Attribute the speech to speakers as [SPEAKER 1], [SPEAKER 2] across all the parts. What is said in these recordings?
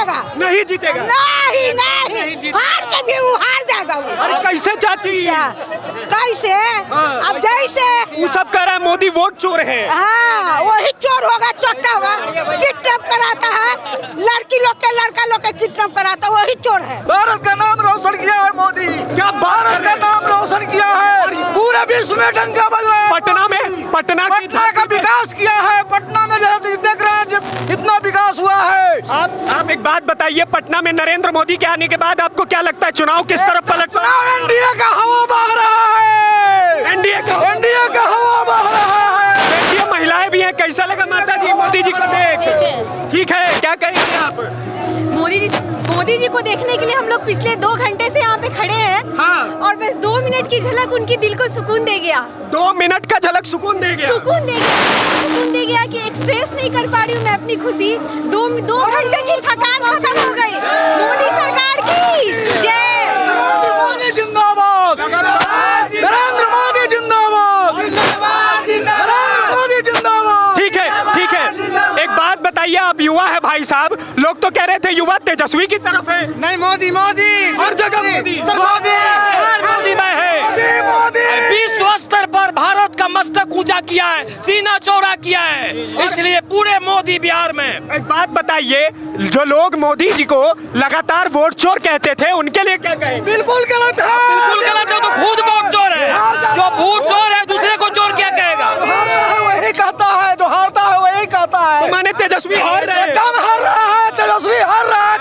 [SPEAKER 1] जीतेगा,
[SPEAKER 2] नहीं जीतेगा,
[SPEAKER 1] नहीं हार के भी वो हार जाएगा वो।
[SPEAKER 2] अरे कैसे चाची?
[SPEAKER 1] कैसे? अब जैसे
[SPEAKER 2] वो सब कह रहा है मोदी वोट चोर है।
[SPEAKER 1] हाँ, वही चोर होगा, चोटा होगा, किडनैप कराता है लड़की लोग के, लड़का लोग के किडनैप कराता है, वही चोर है।
[SPEAKER 3] भारत का नाम रोशन किया है मोदी,
[SPEAKER 2] क्या
[SPEAKER 3] भारत का नाम रोशन किया है, पूरे विश्व में डंका बज रहा है। पटना का विकास किया है, पटना में जैसे देख रहे हैं इतना विकास हुआ है।
[SPEAKER 2] आप एक बात बताइए, पटना में नरेंद्र मोदी के आने के बाद आपको क्या लगता है चुनाव किस तरफ पलट?
[SPEAKER 3] एनडीए का हवा बह रहा है,
[SPEAKER 2] एनडीए
[SPEAKER 3] का हवा बह रहा है।
[SPEAKER 2] देखिए महिलाएं भी हैं, कैसा लगा माता जी मोदी जी को देख? ठीक है, क्या कहेंगे आप?
[SPEAKER 4] मोदी जी को देखने के लिए हम लोग पिछले 2 घंटे से यहाँ पे खड़े हैं।
[SPEAKER 2] हाँ।
[SPEAKER 4] और बस 2 मिनट की झलक उनकी दिल को सुकून दे गया।
[SPEAKER 2] 2 मिनट का झलक सुकून दे गया।
[SPEAKER 4] सुकून दे गया कि एक्सप्रेस नहीं कर पा रही हूँ मैं अपनी खुशी। 2 घंटे की थकान खत्म हो गई। मोदी सरकार की जय।
[SPEAKER 3] मोदी जिंदाबाद, नरेंद्र मोदी जिंदाबाद, मोदी जिंदाबाद।
[SPEAKER 2] ठीक है, ठीक है, एक बात बताइए, आप युवा है भाई साहब, लोग तो कह रहे थे युवा तेजस्वी की तरफ है।
[SPEAKER 3] नहीं, मोदी
[SPEAKER 2] हर जगह मोदी
[SPEAKER 5] मोदी में है। विश्व स्तर पर भारत का मस्तक ऊंचा किया है, सीना चौड़ा किया है, इसलिए पूरे मोदी बिहार में।
[SPEAKER 2] एक बात बताइए, जो लोग मोदी जी को लगातार वोट चोर कहते थे उनके लिए क्या कहें?
[SPEAKER 3] बिल्कुल गलत है,
[SPEAKER 5] बिल्कुल गलत है, तो खुद वोट चोर है। जो वोट चोर है दूसरे को चोर क्या कहेगा?
[SPEAKER 3] वही कहता है, जो हारता है वही कहता है।
[SPEAKER 2] माने तेजस्वी हार रहे हैं।
[SPEAKER 3] एकदम हार रहा है, तेजस्वी हार रहा है।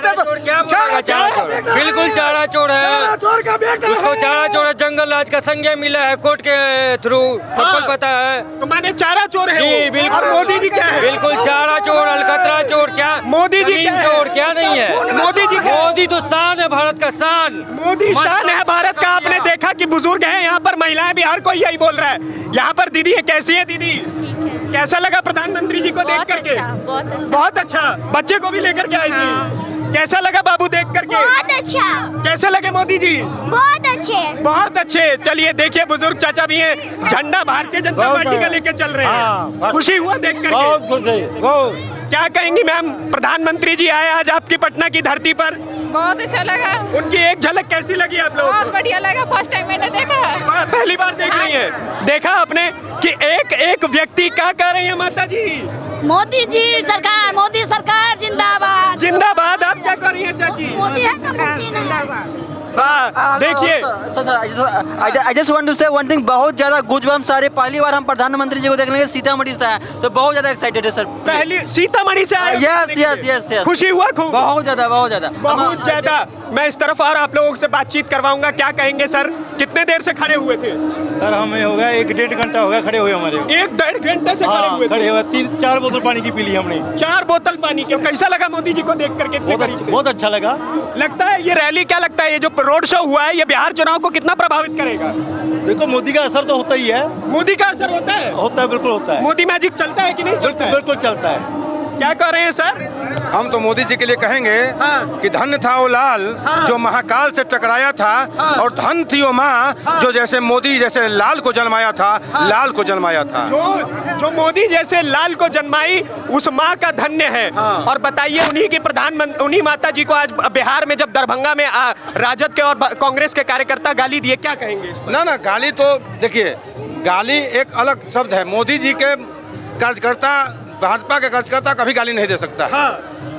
[SPEAKER 6] बिल्कुल चारा चोर है,
[SPEAKER 3] चोर का बेटा
[SPEAKER 6] उसको चारा चोर है, जंगल राज का संज्ञा मिला है कोर्ट के थ्रू, सबको पता है।
[SPEAKER 2] तो माने चारा चोर है
[SPEAKER 6] जी
[SPEAKER 2] वो।
[SPEAKER 6] बिल्कुल।
[SPEAKER 2] और मोदी जी क्या है?
[SPEAKER 6] बिल्कुल चारा चोर, अलकतरा चोर, क्या
[SPEAKER 2] मोदी जी क्या है?
[SPEAKER 6] चोर क्या नहीं है?
[SPEAKER 2] मोदी जी क्या है?
[SPEAKER 6] मोदी तो शान है, भारत का शान।
[SPEAKER 2] मोदी शान है भारत का। आपने देखा कि बुजुर्ग हैं यहाँ पर, महिलाएं भी, हर कोई यही बोल रहा है। यहाँ पर दीदी है, कैसी है दीदी? कैसा लगा प्रधानमंत्री जी को देख करके? बहुत अच्छा। बच्चे को भी लेकर के आई थी। कैसा लगा बाबू देख करके?
[SPEAKER 1] बहुत अच्छा।
[SPEAKER 2] कैसे लगे मोदी जी?
[SPEAKER 1] बहुत अच्छे।
[SPEAKER 2] बहुत अच्छे। चलिए देखिए, बुजुर्ग चाचा भी हैं, झंडा भारतीय जनता पार्टी का लेके चल रहे हैं। खुशी हुआ देख करके?
[SPEAKER 6] बहुत खुश है।
[SPEAKER 2] क्या कहेंगी मैम, प्रधानमंत्री जी आए आज आपकी पटना की धरती पर,
[SPEAKER 4] बहुत अच्छा लगा,
[SPEAKER 2] उनकी एक झलक कैसी लगी आप लोगों को?
[SPEAKER 4] बढ़िया लगा। फर्स्ट टाइम मैंने देखा।
[SPEAKER 2] पहली बार देख रही है? देखा आपने कि एक एक व्यक्ति क्या कह रही है माता जी?
[SPEAKER 4] मोदी जी सरकार, मोदी सरकार जिंदाबाद।
[SPEAKER 2] जिंदाबाद। आप क्या कर रही है चाची?
[SPEAKER 4] मोदी सरकार जिंदाबाद।
[SPEAKER 2] वाह, देखिए
[SPEAKER 7] आई जस्ट वांट टू से वन थिंग, बहुत ज्यादा गुजबम्स आ रहे। पहली बार हम प्रधानमंत्री जी को देखने के सीतामढ़ी से आए, तो बहुत ज्यादा एक्साइटेड है सर।
[SPEAKER 2] पहली सीतामढ़ी से आए?
[SPEAKER 7] Yes yes yes yes.
[SPEAKER 2] खुशी हुआ खूब?
[SPEAKER 7] बहुत ज्यादा, बहुत ज्यादा,
[SPEAKER 2] बहुत ज्यादा। मैं इस तरफ और आप लोगों से बातचीत करवाऊंगा। क्या कहेंगे सर, कितने देर से खड़े हुए थे?
[SPEAKER 8] सर हमें हो गया 1-1.5 घंटा हो गया खड़े हुए हमारे।
[SPEAKER 2] 1-1.5 घंटे से खड़े हुए थे?
[SPEAKER 8] खड़े हुए 3-4 बोतल पानी की पी ली हमने।
[SPEAKER 2] 4 बोतल पानी की। कैसा लगा मोदी जी को देख करके?
[SPEAKER 8] बहुत अच्छा लगा।
[SPEAKER 2] लगता है ये रैली, क्या लगता है ये जो रोड शो हुआ है, ये बिहार चुनाव को कितना प्रभावित करेगा?
[SPEAKER 8] देखो मोदी का असर तो होता ही है।
[SPEAKER 2] मोदी का असर होता है?
[SPEAKER 8] होता है, बिल्कुल होता है।
[SPEAKER 2] मोदी मैजिक चलता है कि नहीं चलता है?
[SPEAKER 8] बिल्कुल चलता है।
[SPEAKER 2] क्या कह रहे हैं सर?
[SPEAKER 9] हम तो मोदी जी के लिए कहेंगे
[SPEAKER 2] हाँ।
[SPEAKER 9] कि धन्य था वो लाल
[SPEAKER 2] हाँ।
[SPEAKER 9] जो महाकाल से टकराया था
[SPEAKER 2] हाँ।
[SPEAKER 9] और धन थी वो माँ जो जैसे मोदी जैसे लाल को जन्माया था, लाल को जन्माया था।
[SPEAKER 2] जो मोदी जैसे लाल को जन्माई, उस माँ का धन्य है। और बताइए, उन्हीं की प्रधानमंत्री, उन्हीं माता जी को आज बिहार में जब दरभंगा में राजद के और कांग्रेस के कार्यकर्ता गाली दिए, क्या कहेंगे इस पर?
[SPEAKER 9] ना गाली तो देखिए, गाली एक अलग शब्द है। मोदी जी के कार्यकर्ता, भाजपा के कार्यकर्ता कभी गाली नहीं दे सकता।
[SPEAKER 2] हाँ।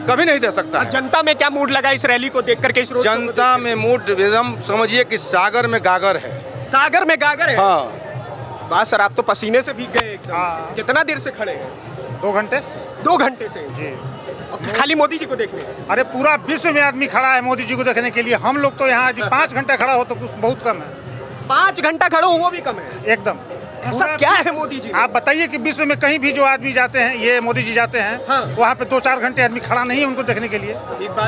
[SPEAKER 9] कभी नहीं दे सकता है।
[SPEAKER 2] जनता में क्या मूड लगा इस रैली को देख करके? इस रोड
[SPEAKER 9] जनता में मूड एकदम समझिए कि सागर में गागर है।
[SPEAKER 2] सागर में गागर है?
[SPEAKER 9] हाँ।
[SPEAKER 2] वाह सर, आप तो पसीने से भीग गए एकदम।
[SPEAKER 9] हाँ।
[SPEAKER 2] कितना देर से खड़े हैं?
[SPEAKER 10] 2 घंटे।
[SPEAKER 2] 2 घंटे से
[SPEAKER 10] जी।
[SPEAKER 2] खाली मोदी जी को देखने?
[SPEAKER 10] अरे पूरा विश्व में आदमी खड़ा है मोदी जी को देखने के लिए। हम लोग तो यहाँ 5 घंटे खड़ा हो तो कुछ बहुत कम है।
[SPEAKER 2] 5 घंटा खड़े हो वो भी कम है
[SPEAKER 10] एकदम।
[SPEAKER 2] ऐसा क्या है मोदी जी?
[SPEAKER 10] आप बताइए कि विश्व में कहीं भी जो आदमी जाते हैं, ये मोदी जी जाते हैं,
[SPEAKER 2] हाँ।
[SPEAKER 10] वहाँ पे 2-4 घंटे आदमी खड़ा नहीं है उनको देखने के लिए।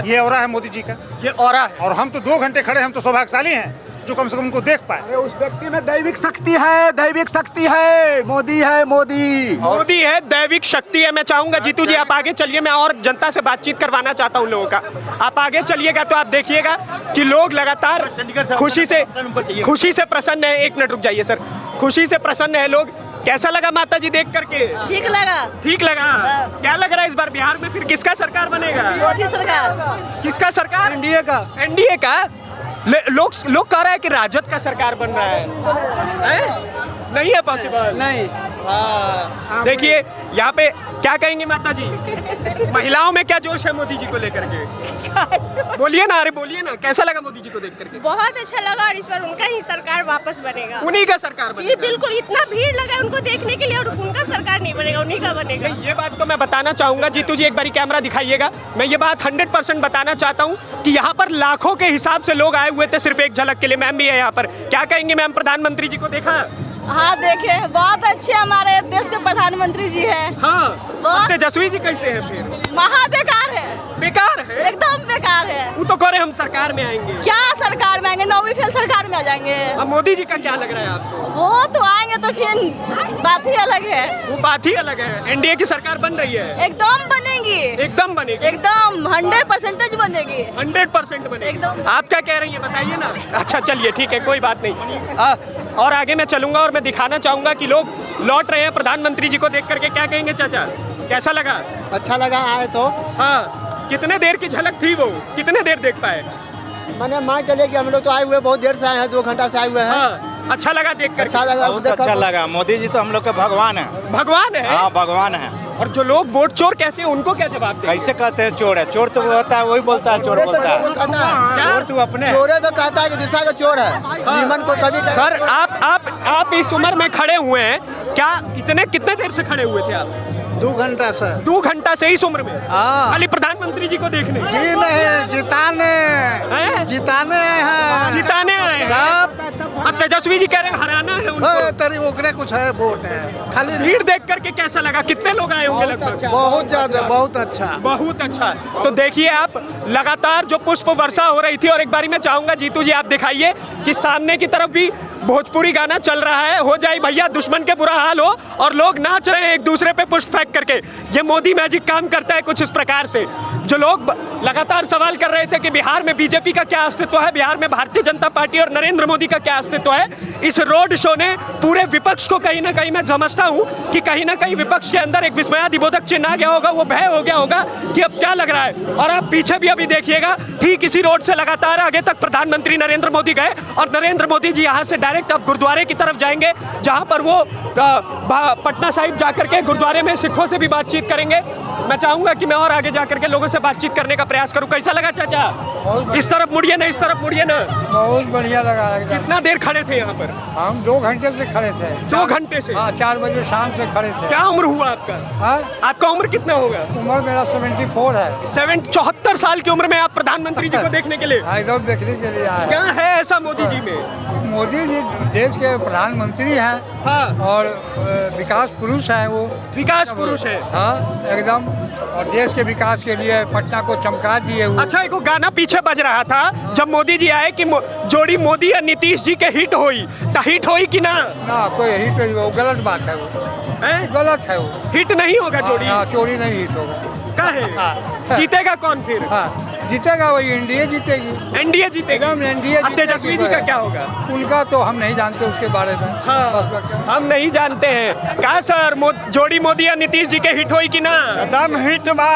[SPEAKER 10] ये ऑरा है मोदी जी का।
[SPEAKER 2] ये ऑरा है।
[SPEAKER 10] और हम तो 2 घंटे खड़े, हम तो सौभाग्यशाली हैं जो कम से कम उनको देख पाए।
[SPEAKER 3] अरे उस व्यक्ति में दैविक शक्ति है, दैविक शक्ति है। मोदी है, मोदी।
[SPEAKER 2] मोदी है, दैविक शक्ति है। मैं चाहूंगा जीतू जी आप आगे चलिए, मैं और जनता से बातचीत करवाना चाहता हूं लोगों का। आप आगे चलिएगा तो आप देखिएगा कि लोग लगातार खुशी से प्रसन्न है। 1 मिनट रुक जाइए सर। खुशी से प्रसन्न है लोग। कैसा लगा माता जी देख करके?
[SPEAKER 1] ठीक लगा।
[SPEAKER 2] ठीक लगा। क्या लग रहा है इस बार बिहार में फिर किसका सरकार बनेगा?
[SPEAKER 1] मोदी सरकार।
[SPEAKER 2] किसका सरकार?
[SPEAKER 3] एनडीए का।
[SPEAKER 2] एनडीए का। लोग कह रहा है कि राजद का सरकार बन रहा है? नहीं है पॉसिबल।
[SPEAKER 3] नहीं।
[SPEAKER 2] हाँ देखिए यहाँ पे क्या कहेंगे माता जी, महिलाओं में क्या जोश है मोदी जी को लेकर के? बोलिए ना, अरे बोलिए ना, कैसा लगा मोदी जी को देख करके?
[SPEAKER 1] बहुत अच्छा लगा और इस बार उनका ही सरकार वापस बनेगा।
[SPEAKER 2] उन्हीं का सरकार
[SPEAKER 1] जी
[SPEAKER 2] बनेगा।
[SPEAKER 1] बिल्कुल, इतना भीड़ लगा है उनको देखने के लिए और उनका सरकार नहीं बनेगा, उन्हीं का बनेगा।
[SPEAKER 2] ये बात तो मैं बताना चाहूंगा, जीतू जी एक बारी कैमरा दिखाइएगा। मैं ये बात 100% बताना चाहता हूँ कि यहाँ पर लाखों के हिसाब से लोग आए हुए थे सिर्फ एक झलक के लिए। मैम भी है यहाँ पर, क्या कहेंगे मैम? प्रधानमंत्री जी को देखा?
[SPEAKER 4] हाँ देखे, बहुत अच्छे हमारे देश के प्रधानमंत्री जी हैं।
[SPEAKER 2] हाँ।
[SPEAKER 4] बहुत।
[SPEAKER 2] तेजस्वी जी कैसे हैं फिर?
[SPEAKER 4] महा बेकार है,
[SPEAKER 2] बेकार है,
[SPEAKER 4] एकदम बेकार है।
[SPEAKER 2] वो तो कह रहे हम सरकार में आएंगे।
[SPEAKER 4] क्या सरकार में आएंगे? 9वीं फेल सरकार में आ जाएंगे।
[SPEAKER 2] अब मोदी जी का क्या लग रहा है आपको?
[SPEAKER 4] वो तो आएंगे तो फिर बात ही अलग है।
[SPEAKER 2] वो बात ही अलग है। एनडीए की सरकार बन रही है,
[SPEAKER 4] एकदम बनेगी,
[SPEAKER 2] एकदम बनेगी,
[SPEAKER 4] एकदम 100% बनेगी,
[SPEAKER 2] 100% बनेगी।
[SPEAKER 4] एकदम।
[SPEAKER 2] आप क्या कह रही हैं बताइए ना। अच्छा चलिए ठीक है, कोई बात नहीं। और आगे मैं चलूंगा और मैं दिखाना चाहूंगा कि लोग लौट रहे हैं प्रधानमंत्री जी को देख करके। क्या कहेंगे चाचा, कैसा लगा?
[SPEAKER 3] अच्छा लगा आए तो।
[SPEAKER 2] हाँ, कितने देर की झलक थी वो, कितने देर देख पाए?
[SPEAKER 3] मैंने मान चले कि हम लोग तो आए हुए बहुत देर से आए हैं, 2 घंटा से आए हुए हैं।
[SPEAKER 2] हाँ, अच्छा लगा देख कर?
[SPEAKER 3] अच्छा लगा,
[SPEAKER 8] बहुत अच्छा लगा। मोदी जी तो हम लोग के भगवान है।
[SPEAKER 2] भगवान है?
[SPEAKER 8] हाँ भगवान है।
[SPEAKER 2] और जो लोग वोट चोर कहते हैं उनको क्या जवाब दें?
[SPEAKER 8] कैसे कहते हैं चोर है? चोर तो होता है, वही बोलता है चोर बोलता है।
[SPEAKER 2] चोर
[SPEAKER 8] तू अपने
[SPEAKER 3] चोरे तो कहता है कि दूसरा का चोर है, नीमन को कभी।
[SPEAKER 2] सर आप इस उम्र में खड़े हुए हैं, क्या कितने देर से खड़े हुए थे आप?
[SPEAKER 10] 2 घंटा से।
[SPEAKER 2] 2 घंटा से इस उम्र में?
[SPEAKER 10] हाँ।
[SPEAKER 2] खाली प्रधानमंत्री जी को देखने?
[SPEAKER 10] जी नहीं, जिताने
[SPEAKER 2] हैं?
[SPEAKER 10] जिताने हैं।
[SPEAKER 2] जिताने आए हैं। अब तेजस्वी जी कह रहे हैं हराना है उनको।
[SPEAKER 10] तरी ओकरे कुछ है, वोट है खाली।
[SPEAKER 2] भीड़ देख करके कैसा लगा? कितने लोग आए होंगे लगभग?
[SPEAKER 10] बहुत ज्यादा, बहुत अच्छा,
[SPEAKER 2] बहुत अच्छा। तो देखिए आप, लगातार जो पुष्प वर्षा हो रही थी। और एक बारी मैं चाहूंगा जीतू जी आप दिखाइए कि सामने की तरफ भी भोजपुरी गाना चल रहा है, हो जाए भैया दुश्मन के बुरा हाल हो, और लोग नाच रहे हैं एक दूसरे पे पुष्प फेंक करके। ये मोदी मैजिक काम करता है कुछ इस प्रकार से। जो लोग लगातार सवाल कर रहे थे कि बिहार में बीजेपी का क्या अस्तित्व है, बिहार में भारतीय जनता पार्टी और नरेंद्र मोदी का क्या अस्तित्व है, इस रोड शो ने पूरे विपक्ष को कहीं ना कहीं, मैं समझता हूं कि कहीं ना कहीं विपक्ष के अंदर एक विस्मयादिबोधक चिन्ह आ गया होगा, वो भय हो गया होगा कि अब क्या लग रहा है। और आप पीछे भी अभी देखिएगा, ठीक इसी रोड से लगातार आगे तक प्रधानमंत्री नरेंद्र मोदी गए, और नरेंद्र मोदी जी यहाँ से डायरेक्ट अब गुरुद्वारे की तरफ जाएंगे, जहाँ पर वो पटना साहिब जाकर के गुरुद्वारे में सिखों से भी बातचीत करेंगे। मैं चाहूंगा कि मैं और आगे जाकर के लोगों से बातचीत करने का प्रयास करूं। कैसा लगा चाचा? इस तरफ मुड़िए ना, इस तरफ मुड़िए ना।
[SPEAKER 3] बहुत बढ़िया लगा।
[SPEAKER 2] कितना देर खड़े थे यहाँ पर?
[SPEAKER 3] हम 2 घंटे से खड़े थे।
[SPEAKER 2] 2 घंटे से?
[SPEAKER 3] हाँ, 4 बजे शाम से खड़े थे।
[SPEAKER 2] क्या उम्र हुआ आपका?
[SPEAKER 3] हाँ?
[SPEAKER 2] आपका उम्र कितना होगा?
[SPEAKER 3] उम्र मेरा 74 है।
[SPEAKER 2] 74 साल की उम्र में आप प्रधानमंत्री जी को देखने के लिए?
[SPEAKER 3] एकदम देखने के लिए आए।
[SPEAKER 2] क्या है ऐसा मोदी जी में?
[SPEAKER 3] मोदी जी देश के प्रधानमंत्री हैं।
[SPEAKER 2] हाँ।
[SPEAKER 3] और विकास पुरुष हैं वो।
[SPEAKER 2] विकास पुरुष है।
[SPEAKER 3] हाँ एकदम, और देश के विकास के लिए पटना को चमका दिए वो।
[SPEAKER 2] अच्छा, एक गाना पीछे बज रहा था जब मोदी जी आए कि जोड़ी मोदी और नीतीश जी के हिट होई, तो हिट होई कि ना?
[SPEAKER 3] ना, कोई हिट नहीं, वो गलत बात है, वो गलत है, वो
[SPEAKER 2] हिट नहीं होगा जोड़ी।
[SPEAKER 3] हाँ, चोरी नहीं हिट होगा।
[SPEAKER 2] क्या है? जीतेगा कौन फिर?
[SPEAKER 3] हाँ, जीतेगा वही, एनडीए जीतेगी।
[SPEAKER 2] एनडीए जीतेगा?
[SPEAKER 3] एनडीए।
[SPEAKER 2] अब तेजस्वी जी का क्या होगा?
[SPEAKER 3] उनका तो हम नहीं जानते उसके बारे में।
[SPEAKER 2] हाँ, हम नहीं जानते हैं। क्या सर, जोड़ी मोदी और नीतीश जी के हिट होई कि ना?
[SPEAKER 3] एकदम हिट बा।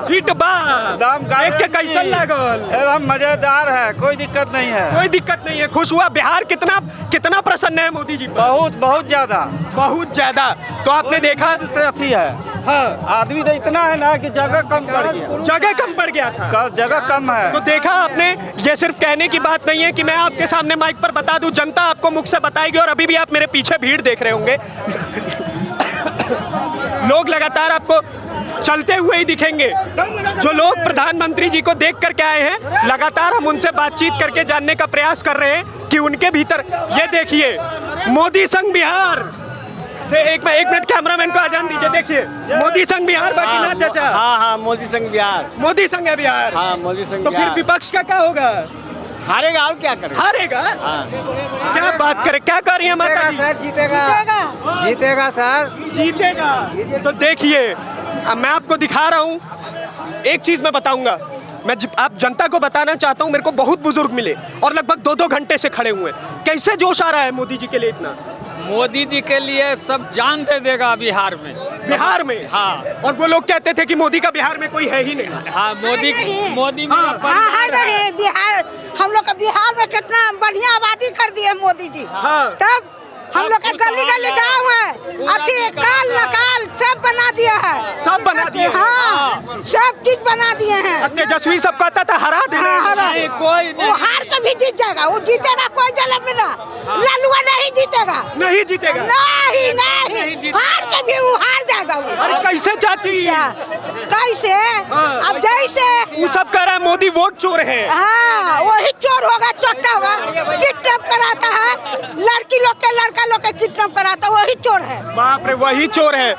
[SPEAKER 2] हिट बा। देख के कैसा लागल?
[SPEAKER 3] एकदम मजेदार है, कोई दिक्कत नहीं है।
[SPEAKER 2] कोई दिक्कत नहीं है। खुश हुआ? बिहार कितना प्रसन्न है मोदी जी पर?
[SPEAKER 3] बहुत ज्यादा,
[SPEAKER 2] बहुत ज्यादा। तो आपने देखा
[SPEAKER 3] से अथी है।
[SPEAKER 2] हाँ,
[SPEAKER 3] आदमी तो इतना है ना कि जगह कम पड़ गया।
[SPEAKER 2] जगह कम पड़ गया था।
[SPEAKER 3] जगह कम है।
[SPEAKER 2] तो देखा आपने, ये सिर्फ कहने की बात नहीं है कि मैं आपके सामने माइक पर बता दूं, जनता आपको मुख से बताएगी। और अभी भी आप मेरे पीछे भीड़ देख रहे होंगे। लोग लगातार आपको चलते हुए ही दिखेंगे। जो लोग प्रधानमंत्री जी को देख करके आए हैं, लगातार हम उनसे बातचीत करके जानने का प्रयास कर रहे हैं कि उनके भीतर, ये देखिए मोदी संग बिहार। एक मिनट कैमरामैन को आजान दीजिए। देखिए मोदी संग बिहार बाकी ना चाचा।
[SPEAKER 3] हाँ, मोदी संग बिहार।
[SPEAKER 2] मोदी संग है बिहार।
[SPEAKER 3] हाँ, मोदी संग
[SPEAKER 2] तो फिर विपक्ष का क्या होगा?
[SPEAKER 3] हारेगा और क्या करेगा?
[SPEAKER 2] हारेगा? क्या बात करे, क्या कर रही है माता जी?
[SPEAKER 3] जीतेगा सर,
[SPEAKER 2] जीतेगा। तो देखिए, अब मैं आपको दिखा रहा हूँ, एक चीज मैं बताऊंगा, आप जनता को बताना चाहता हूँ। मेरे को बहुत बुजुर्ग मिले और लगभग 2-2 घंटे से खड़े हुए। कैसे जोश आ रहा है मोदी जी के लिए इतना?
[SPEAKER 6] मोदी जी के लिए सब जान दे देगा बिहार में।
[SPEAKER 2] बिहार में?
[SPEAKER 6] हाँ।
[SPEAKER 2] और वो लोग कहते थे कि मोदी का बिहार में कोई है ही नहीं।
[SPEAKER 6] हाँ, मोदी में
[SPEAKER 1] हाँ नहीं, बिहार हम लोग का बिहार में कितना बढ़िया आबादी कर दिए मोदी जी।
[SPEAKER 2] हाँ।
[SPEAKER 1] तब हम लोग का गली गली गाँव है, अति काल नकाल सब बना दिया है।
[SPEAKER 2] सब बना दिए?
[SPEAKER 1] हाँ, सब चीज बना दिए हैं।
[SPEAKER 2] तेजस्वी सब कहता था हरा देना।
[SPEAKER 1] हाँ, हरा।
[SPEAKER 6] कोई
[SPEAKER 1] वो हार के भी जीत जाएगा, वो जीतेगा कोई जन्म में ना। ललुआ नहीं जीतेगा।
[SPEAKER 2] नहीं जीतेगा?
[SPEAKER 1] नहीं, हार के भी वो हार जाएगा वो।
[SPEAKER 2] अरे कैसे चाची?
[SPEAKER 1] कैसे? अब जैसे
[SPEAKER 2] वो सब कह रहा है मोदी वोट चोर है।
[SPEAKER 1] हाँ, वही चोर होगा, चोट्टा होगा, किडनैप कराता है लड़की लोग के, लड़का लोग के किडनैप कराता है, वही चोर है।
[SPEAKER 2] बाप रे, वही चोर है।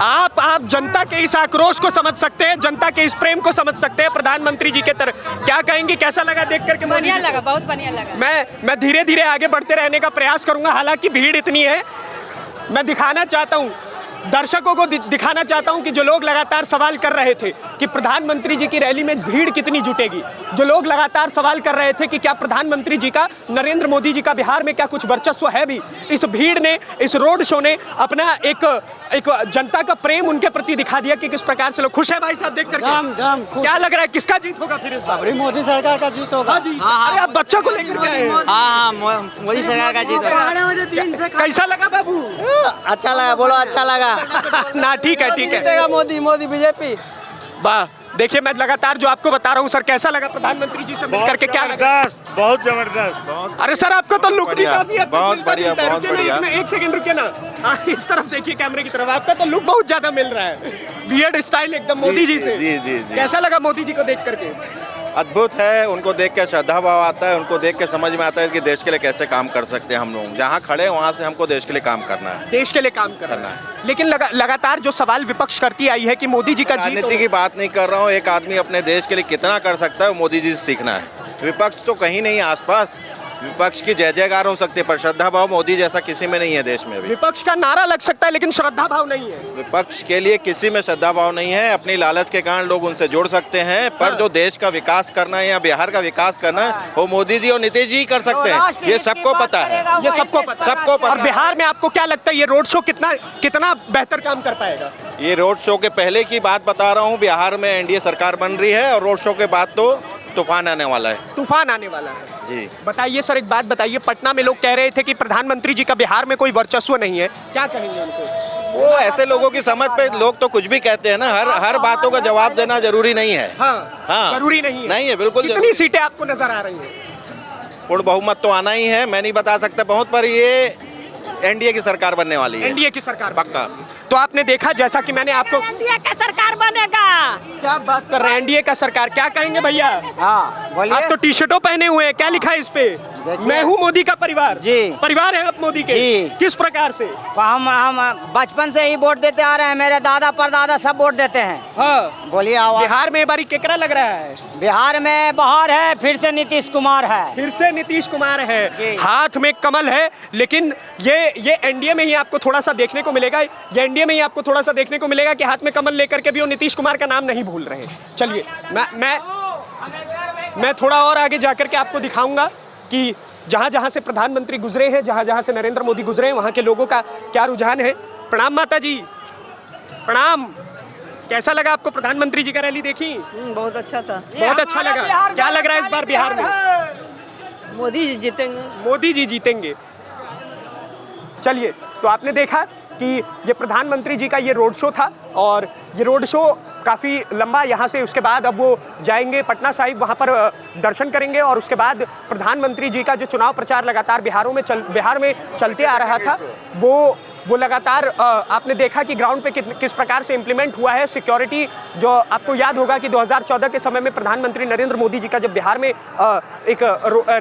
[SPEAKER 2] आप जनता के इस आक्रोश को समझ सकते हैं, जनता के इस प्रेम को समझ सकते हैं प्रधानमंत्री जी के तरफ। क्या कहेंगे, कैसा लगा देख करके?
[SPEAKER 4] बढ़िया लगा, बहुत बढ़िया लगा।
[SPEAKER 2] मैं धीरे धीरे आगे बढ़ते रहने का प्रयास करूंगा, हालांकि भीड़ इतनी है। मैं दिखाना चाहता हूं, दर्शकों को दिखाना चाहता हूं कि जो लोग लगातार सवाल कर रहे थे कि प्रधानमंत्री जी की रैली में भीड़ कितनी जुटेगी, जो लोग लगातार सवाल कर रहे थे कि क्या प्रधानमंत्री जी का, नरेंद्र मोदी जी का बिहार में क्या कुछ वर्चस्व है भी, इस भीड़ ने, इस रोड शो ने अपना एक जनता का प्रेम उनके प्रति दिखा दिया कि किस प्रकार से लोग खुश है। भाई साहब देख करके क्या लग रहा है, किसका जीत होगा फिर इस बार?
[SPEAKER 7] मोदी सरकार का जीत होगा।
[SPEAKER 2] हाँ जी। अरे आप बच्चों को लेकर के आए हैं।
[SPEAKER 7] हाँ, मोदी सरकार का जीत होगा।
[SPEAKER 2] कैसा लगा बाबू?
[SPEAKER 7] अच्छा लगा, बोलो अच्छा लगा।
[SPEAKER 2] ना ठीक है, ठीक है।
[SPEAKER 7] मोदी बीजेपी।
[SPEAKER 2] वाह, देखिए मैं लगातार जो आपको बता रहा हूँ सर, कैसा लगा प्रधानमंत्री जी से मिलकर के? क्या लगा?
[SPEAKER 10] बहुत जबरदस्त।
[SPEAKER 2] अरे सर आपका तो लुक भी काफी
[SPEAKER 8] बहुत बढ़िया, बहुत बढ़िया।
[SPEAKER 2] एक सेकंड रुकिए ना, इस तरफ देखिए कैमरे की तरफ, आपका तो लुक बहुत ज्यादा मिल रहा है, बियर्ड स्टाइल एकदम मोदी जी से।
[SPEAKER 8] जी।
[SPEAKER 2] कैसा लगा मोदी जी को देख करके?
[SPEAKER 8] अद्भुत है, उनको देख के श्रद्धा भाव आता है, उनको देख के समझ में आता है कि देश के लिए कैसे काम कर सकते हैं हम लोग। जहाँ खड़े हैं वहाँ से हमको देश के लिए काम करना है,
[SPEAKER 2] देश के लिए काम करना है। लेकिन लगातार जो सवाल विपक्ष करती आई है कि मोदी जी का
[SPEAKER 8] राजनीति की बात नहीं कर रहा हूँ, एक आदमी अपने देश के लिए कितना कर सकता है वो मोदी जी से सीखना है। विपक्ष तो कहीं नहीं है आसपास, विपक्ष की जय जयकार हो सकती है पर श्रद्धा भाव मोदी जैसा किसी में नहीं है देश में। अभी
[SPEAKER 2] विपक्ष का नारा लग सकता है लेकिन श्रद्धा भाव नहीं है।
[SPEAKER 8] विपक्ष के लिए किसी में श्रद्धा भाव नहीं है। अपनी लालच के कारण लोग उनसे जुड़ सकते हैं, पर जो देश का विकास करना है या बिहार का विकास करना है वो मोदी जी और नीतीश जी कर सकते हैं, ये सबको पता है।
[SPEAKER 2] ये सबको पता। और बिहार में आपको क्या लगता है ये रोड शो कितना बेहतर काम कर पाएगा?
[SPEAKER 8] ये रोड शो के पहले की बात बता रहा हूँ, बिहार में एनडीए सरकार बन रही है और रोड शो के बाद तो तूफान आने वाला है।
[SPEAKER 2] तूफान आने वाला है
[SPEAKER 8] जी।
[SPEAKER 2] बताइए सर, एक बात बताइए, पटना में लोग कह रहे थे कि प्रधानमंत्री जी का बिहार में कोई वर्चस्व नहीं है, क्या कहेंगे उनको?
[SPEAKER 8] वो ऐसे लोगों की समझ पे लोग तो कुछ भी कहते हैं ना, हर बातों का जवाब देना जरूरी नहीं है।
[SPEAKER 2] हाँ, जरूरी नहीं है।
[SPEAKER 8] नहीं है, बिल्कुल।
[SPEAKER 2] कितनी सीटें आपको नजर आ रही हैं?
[SPEAKER 8] पूर्ण बहुमत तो आना ही है, मैं नहीं बता सकता बहुत, पर ये एनडीए की सरकार बनने वाली है।
[SPEAKER 2] एनडीए की सरकार
[SPEAKER 8] पक्का।
[SPEAKER 2] तो आपने देखा, जैसा कि मैंने आपको,
[SPEAKER 1] एनडीए का सरकार बनेगा।
[SPEAKER 2] क्या बात कर रहे हैं, एनडीए का सरकार, क्या कहेंगे भैया?
[SPEAKER 7] हाँ, बोलिए।
[SPEAKER 2] आप तो टी शर्टों पहने हुए हैं, क्या लिखा है इस पे? मैं हूँ मोदी का परिवार।
[SPEAKER 7] जी।
[SPEAKER 2] परिवार है आप मोदी के?
[SPEAKER 7] जी।
[SPEAKER 2] किस प्रकार से?
[SPEAKER 7] हम बचपन से ही वोट देते आ रहे हैं, मेरे दादा परदादा सब वोट देते हैं।
[SPEAKER 2] हाँ,
[SPEAKER 7] बोलिए आवाज।
[SPEAKER 2] बिहार में बारी केकरा लग रहा है?
[SPEAKER 7] बिहार में बहार है, फिर से नीतीश कुमार है।
[SPEAKER 2] फिर से नीतीश कुमार है, हाथ में कमल है। लेकिन ये एनडीए में ही आपको थोड़ा सा देखने को मिलेगा, ये एनडीए में ही आपको थोड़ा सा देखने को मिलेगा कि हाथ में कमल लेकर के भी वो नीतीश कुमार का नाम नहीं भूल रहे। चलिए मैं थोड़ा और आगे जाकर के आपको दिखाऊंगा कि जहां जहां से प्रधानमंत्री गुजरे हैं, जहां जहां से नरेंद्र मोदी गुजरे हैं, वहां के लोगों का क्या रुझान है। प्रणाम माता जी, प्रणाम। कैसा लगा आपको प्रधानमंत्री जी का रैली देखी?
[SPEAKER 7] बहुत अच्छा था।
[SPEAKER 2] बहुत अच्छा लगा। क्या लग रहा है इस बार बिहार में?
[SPEAKER 7] मोदी जी जीतेंगे।
[SPEAKER 2] मोदी जी जीतेंगे। चलिए, तो आपने देखा कि ये प्रधानमंत्री जी का ये रोड शो था और ये रोड शो काफ़ी लंबा, यहाँ से उसके बाद अब वो जाएंगे पटना साहिब, वहाँ पर दर्शन करेंगे और उसके बाद प्रधानमंत्री जी का जो चुनाव प्रचार लगातार बिहार में चलते आ रहा था वो लगातार आपने देखा कि ग्राउंड पे किस प्रकार से इम्प्लीमेंट हुआ है सिक्योरिटी। जो आपको याद होगा कि 2014 के समय में प्रधानमंत्री नरेंद्र मोदी जी का जब बिहार में एक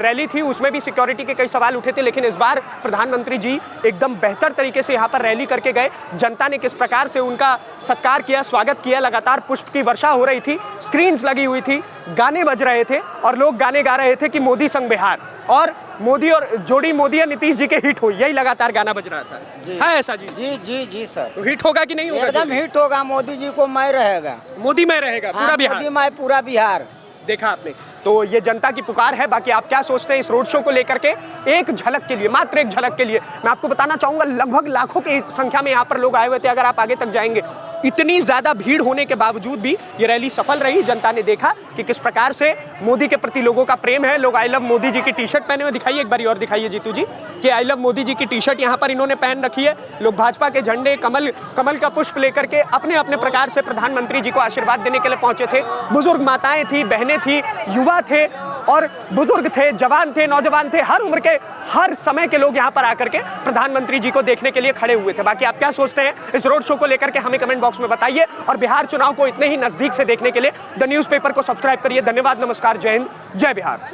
[SPEAKER 2] रैली थी, उसमें भी सिक्योरिटी के कई सवाल उठे थे, लेकिन इस बार प्रधानमंत्री जी एकदम बेहतर तरीके से यहाँ पर रैली करके गए। जनता ने किस प्रकार से उनका सत्कार किया, स्वागत किया, लगातार पुष्प की वर्षा हो रही थी, स्क्रीन्स लगी हुई थी, गाने बज रहे थे और लोग गाने गा रहे थे कि मोदी संग बिहार, और मोदी और जोड़ी मोदी और नीतीश जी के हिट हो, यही लगातार गाना बज रहा था। है ऐसा जी?
[SPEAKER 7] जी सर।
[SPEAKER 2] तो हिट होगा कि नहीं होगा?
[SPEAKER 7] एकदम हिट होगा, मोदी जी को मैं रहेगा।
[SPEAKER 2] मोदी में रहेगा पूरा बिहार?
[SPEAKER 7] मोदी में पूरा बिहार।
[SPEAKER 2] देखा आपने, तो ये जनता की पुकार है। बाकी आप क्या सोचते हैं इस रोड शो को लेकर के? एक झलक के लिए, मात्र एक झलक के लिए मैं आपको बताना चाहूंगा, लगभग लाखों की संख्या में यहाँ पर लोग आए हुए थे। अगर आप आगे तक जाएंगे, इतनी ज्यादा भीड़ होने के बावजूद भी ये रैली सफल रही। जनता ने देखा कि किस प्रकार से मोदी के प्रति लोगों का प्रेम है। लोग आई लव मोदी जी की टी शर्ट पहने हुए, दिखाइए एक बार और दिखाइए जीतू जी कि आई लव मोदी जी की टी शर्ट यहाँ पर इन्होंने पहन रखी है। लोग भाजपा के झंडे, कमल का पुष्प लेकर के अपने अपने प्रकार से प्रधानमंत्री जी को आशीर्वाद देने के लिए पहुंचे थे। बुजुर्ग माताएं थी, बहनें थी, युवा थे और बुजुर्ग थे, जवान थे, नौजवान थे, हर उम्र के, हर समय के लोग यहाँ पर आकर के प्रधानमंत्री जी को देखने के लिए खड़े हुए थे। बाकी आप क्या सोचते हैं इस रोड शो को लेकर के हमें कमेंट बॉक्स में बताइए। और बिहार चुनाव को इतने ही नजदीक से देखने के लिए द न्यूज़पेपर को सब्सक्राइब करिए। धन्यवाद, नमस्कार, जय हिंद, जय बिहार।